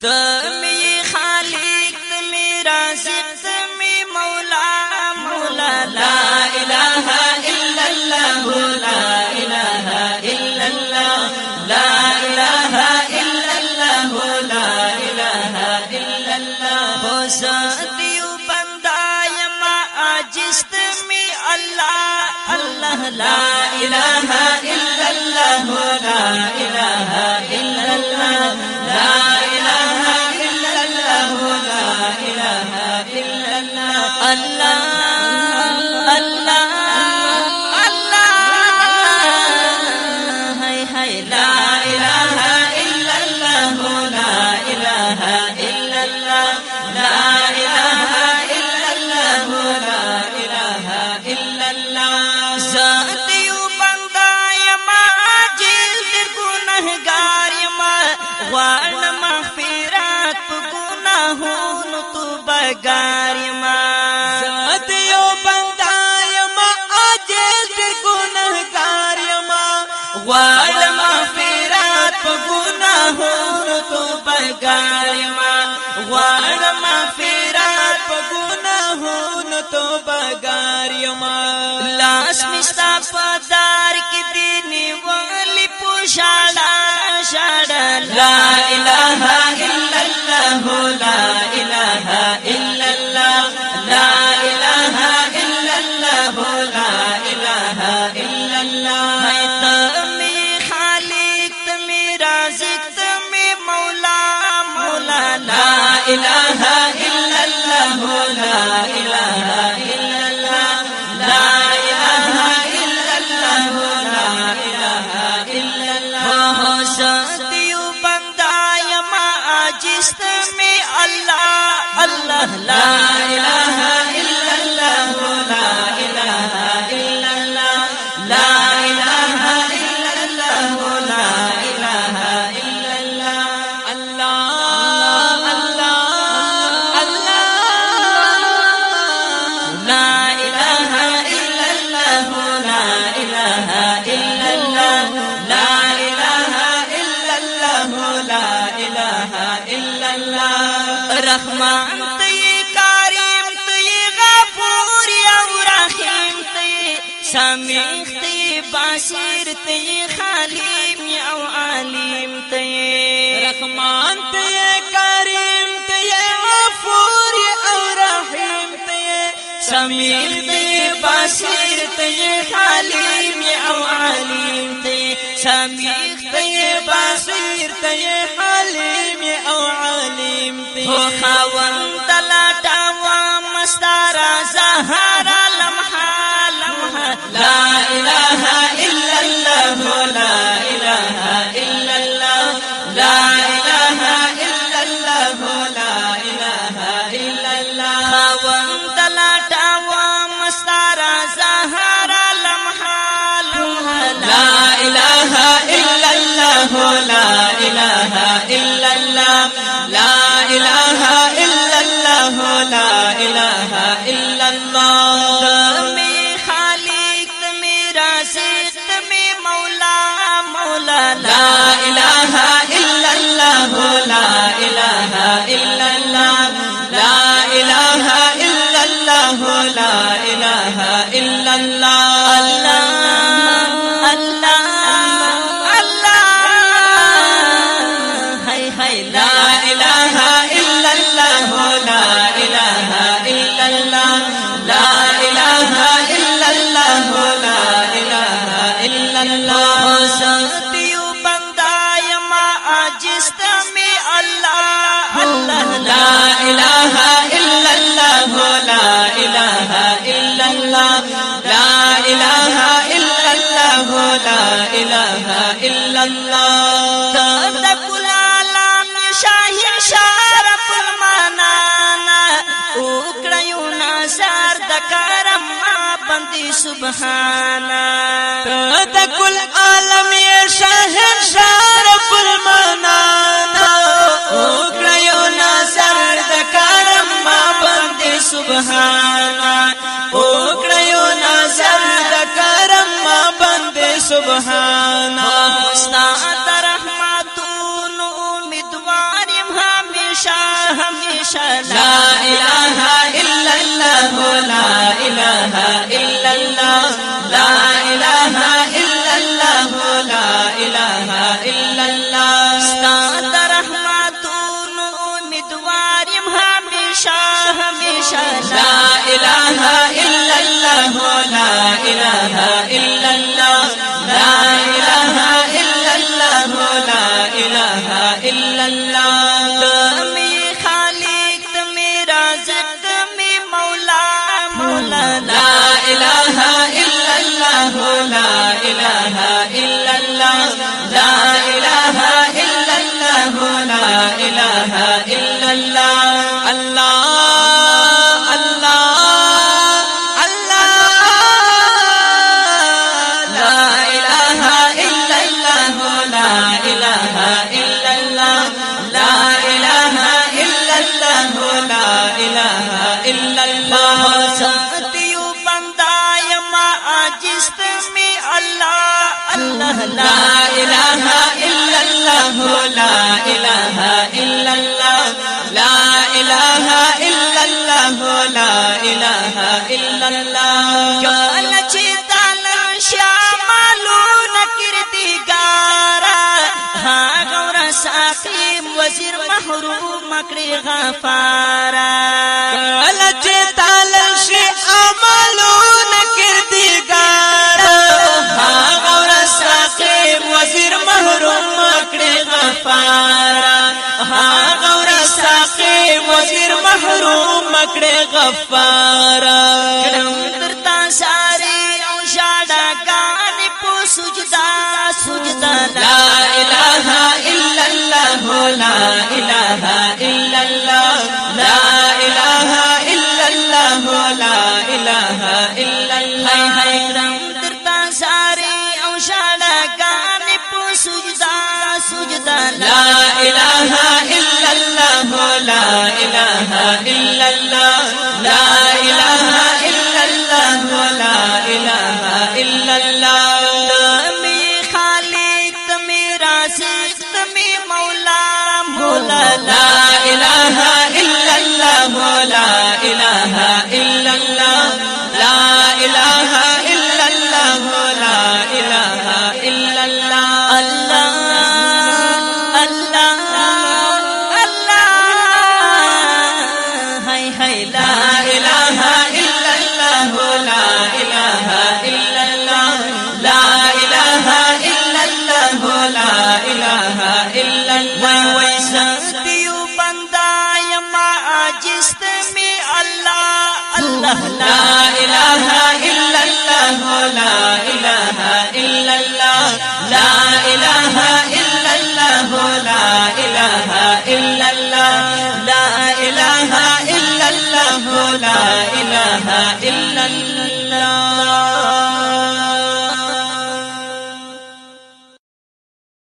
تمی خالق تمی رازق تمی مولا مولا لا الہ الا اللہ لا الہ الا اللہ لا الہ الا اللہ لا الہ الا اللہ حسدیو بندہ یما عاجز تمی اللہ اللہ لا الہ الا اللہ لا الہ الا اللہ لا اللہ اللہ اللہ ہے ہے لا الہ الا اللہ لا الہ الا اللہ لا الہ الا اللہ لا الہ الا اللہ ذاتیو بندہ یما عاجز در گنہگار یما غوان مغفرات گناہون تو بگار یما غوال مغفرات پا گناہون تو بگار یما غوال مغفرات پا گناہون تو بگار یما لاس مستا پدار کی دینی والی پوشاڑا شاڑا لا الہ الا اللہ لا الہ الا اللہ لا الہ الا اللہ لا الہ الا اللہ لا الہ الا اللہ لا الہ الا اللہ لا الہ الا اللہ لا الہ الا اللہ ذاتیو بندہ یما عاجز تمی اللہ اللہ لا الہ الا اللہ لا الہ الا اللہ لا الہ الا اللہ لا الہ الا اللہ رحمان تی کریم تی غفور یا رحیم تی سمیع تی بصیر تی حلیم یا علیم تی رحمان تی کریم تی غفور یا رحیم تی سمیع تی بصیر تی حلیم یا علیم تی سمیع تی بصیر تی حلیم یا علیم تی ہو خاون دلاتا و مستارا زہارا لمحہ لمحہ لا الہ الا اللہ لا الہ الا اللہ لا الہ الا اللہ لا الہ الا اللہ خاون دلاتا و مستارا زہارا لمحہ لمحہ لا الہ الا اللہ لا الہ الا اللہ لا الہ الا اللہ لا الہ الا اللہ تمی خالق تمی رازق تمی مولا مولا لا الہ الا اللہ لا الہ الا اللہ لا الہ الا اللہ لا الہ الا اللہ اللہ اللہ اللہ ہے ہے لا الہ الا اللہ لا الہ الا اللہ لا الہ الا اللہ لا الہ الا اللہ ذاتیو بندہ یما عاجز تمی اللہ اللہ لا الہ الا اللہ لا الہ الا اللہ لا الہ الا اللہ لا الہ الا اللہ تدکل عالم شاہن شارف المانانا اکڑیو نازار دکارم بندی سبحانا تدکل عالم شاہن شارف المانانا اکڑیو نازار دکارم بندی سبحانا اکڑیو نازار دکارم بندی سبحانا مستعد رحمتون امیدواریم ہمیں لا إله إلا الله لا إله إلا الله لا إله إلا الله لا إله إلا الله ستاد رحمتون امیدوار یم ہمیشہ ہمیشہ لا إله إلا الله لا إله إلا الله لا إله إلا الله لا إله إلا الله تمی خالق تمی رازق تمی مولا مولا لا إله إلا الله لا إله إلا الله لا إله إلا الله لا إله إلا الله الله لا إله إلا الله لا إله إلا الله لا إله إلا الله لا إله إلا الله کله چې تعالی شاملون کردګارا هغه ورساقي وزیر محروم کړی غفارا کله چې تعالی شاملون کردګارا هغه ورساقي وزیر محروم کړی غفارا هغه ورساقي وزیر محروم کړی غفارا کړم درتا ساري او شاډا کان په سجدا سجدا لا إله إلا الله لا إله إلا الله لا إله إلا الله لا إله إلا الله حیرم درتا ساري او شاډا کان په سجدا سجدا لا إله إلا الله لا إله إلا الله لا إله إلا الله لا إله إلا الله تمی خالق تمی رازق تمی مولا مولا لا إله إلا الله لا إله إلا الله لا إله إلا الله لا إله إلا الله الله الله الله هاي هاي لا إله إلا الله لا إله إلا الله لا إله إلا الله لا إله إلا الله وای سختیو بندا یما عاجز تمی الله الله لا إله إلا الله لا إله إلا الله لا إله إلا الله لا إله إلا الله لا إله إلا الله لا إله إلا الله